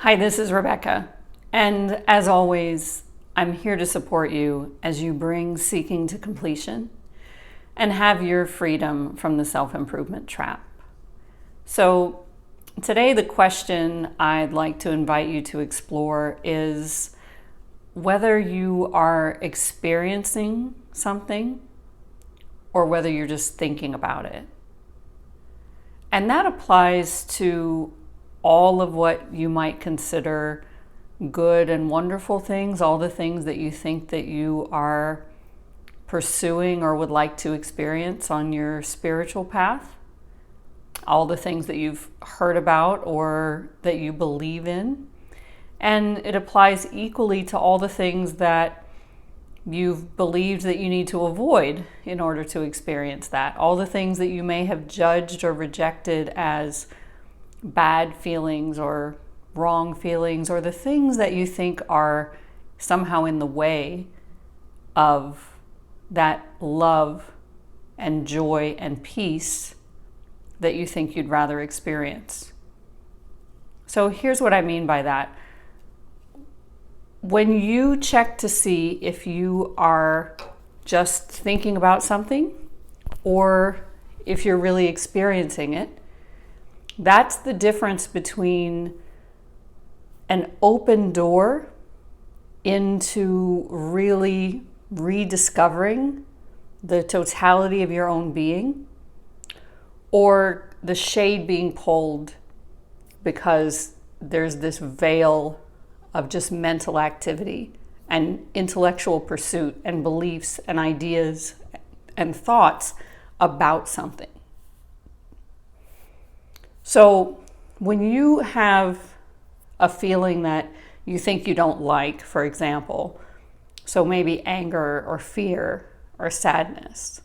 Hi, this is Rebecca, and as always, I'm here to support you as you bring seeking to completion and have your freedom from the self-improvement trap. So today the question I'd like to invite you to explore is whether you are experiencing something or whether you're just thinking about it. And that applies to all of what you might consider good and wonderful things, all the things that you think that you are pursuing or would like to experience on your spiritual path, all the things that you've heard about or that you believe in. And it applies equally to all the things that you've believed that you need to avoid in order to experience that. All the things that you may have judged or rejected as bad feelings or wrong feelings, or the things that you think are somehow in the way of that love and joy and peace that you think you'd rather experience. So here's what I mean by that. When you check to see if you are just thinking about something or if you're really experiencing it, that's the difference between an open door into really rediscovering the totality of your own being, or the shade being pulled because there's this veil of just mental activity and intellectual pursuit and beliefs and ideas and thoughts about something. So when you have a feeling that you think you don't like, for example, so maybe anger or fear or sadness,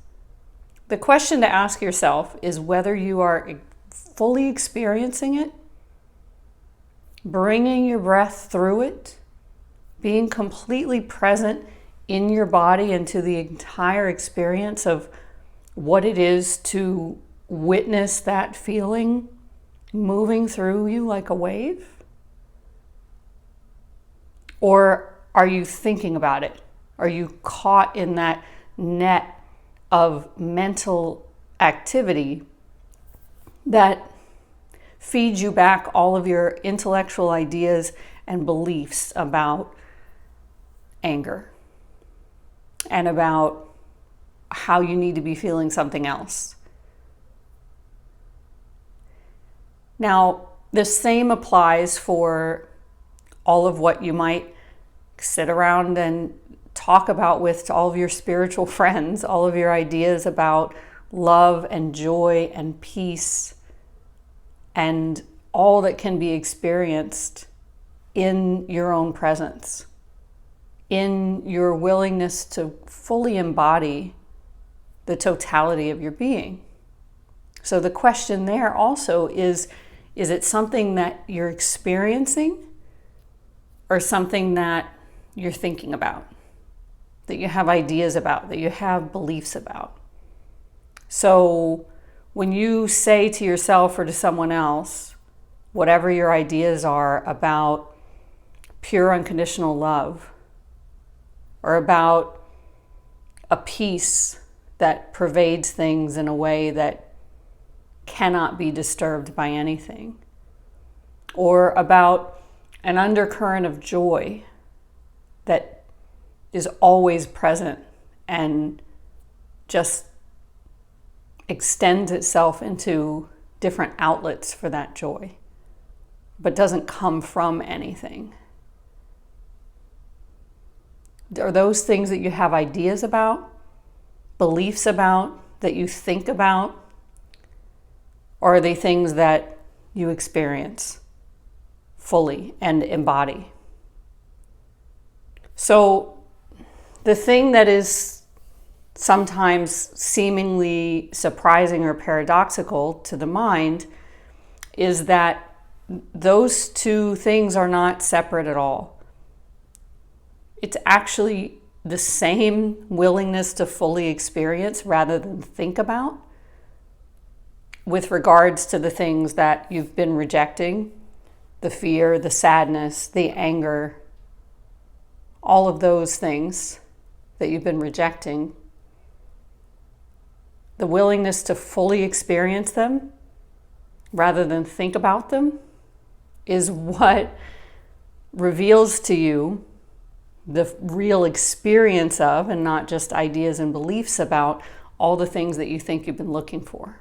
the question to ask yourself is whether you are fully experiencing it, bringing your breath through it, being completely present in your body and to the entire experience of what it is to witness that feeling moving through you like a wave? Or are you thinking about it? Are you caught in that net of mental activity that feeds you back all of your intellectual ideas and beliefs about anger and about how you need to be feeling something else? Now, the same applies for all of what you might sit around and talk about with all of your spiritual friends, all of your ideas about love and joy and peace and all that can be experienced in your own presence, in your willingness to fully embody the totality of your being. So the question there also is it something that you're experiencing or something that you're thinking about, that you have ideas about, that you have beliefs about? So when you say to yourself or to someone else, whatever your ideas are about pure unconditional love, or about a peace that pervades things in a way that cannot be disturbed by anything, or about an undercurrent of joy that is always present and just extends itself into different outlets for that joy, but doesn't come from anything. Are those things that you have ideas about, beliefs about, that you think about? Or are they things that you experience fully and embody? So the thing that is sometimes seemingly surprising or paradoxical to the mind is that those two things are not separate at all. It's actually the same willingness to fully experience rather than think about with regards to the things that you've been rejecting the fear, the sadness, the anger, all of those things that you've been rejecting, the willingness to fully experience them rather than think about them is what reveals to you the real experience of, and not just ideas and beliefs about, all the things that you think you've been looking for.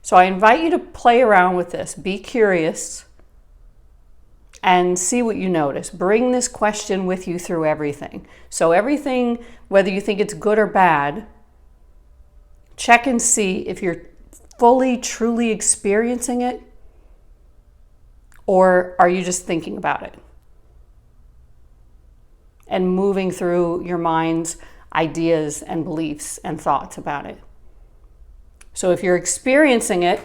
So I invite you to play around with this. Be curious and see what you notice. Bring this question with you through everything. So everything, whether you think it's good or bad, check and see if you're fully, truly experiencing it, or are you just thinking about it and moving through your mind's ideas and beliefs and thoughts about it. So if you're experiencing it,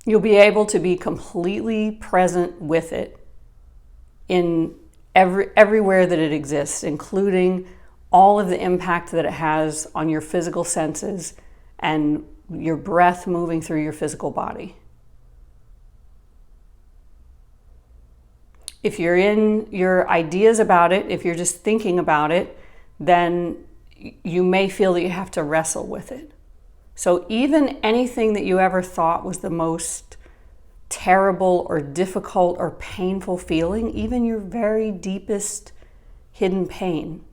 you'll be able to be completely present with it in everywhere that it exists, including all of the impact that it has on your physical senses and your breath moving through your physical body. If you're in your ideas about it, if you're just thinking about it, then you may feel that you have to wrestle with it. So even anything that you ever thought was the most terrible or difficult or painful feeling, even your very deepest hidden pain,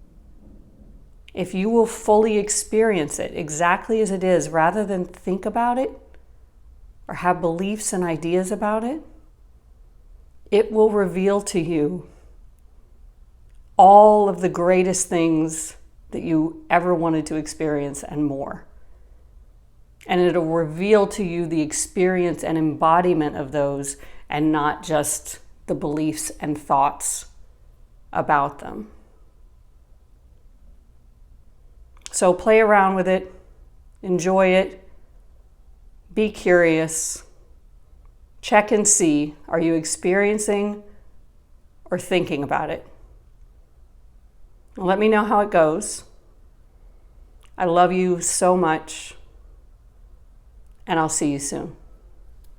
if you will fully experience it exactly as it is, rather than think about it or have beliefs and ideas about it, it will reveal to you all of the greatest things that you ever wanted to experience and more. And it'll reveal to you the experience and embodiment of those, and not just the beliefs and thoughts about them. So play around with it, enjoy it, be curious, check and see, are you experiencing or thinking about it? Let me know how it goes. I love you so much, and I'll see you soon.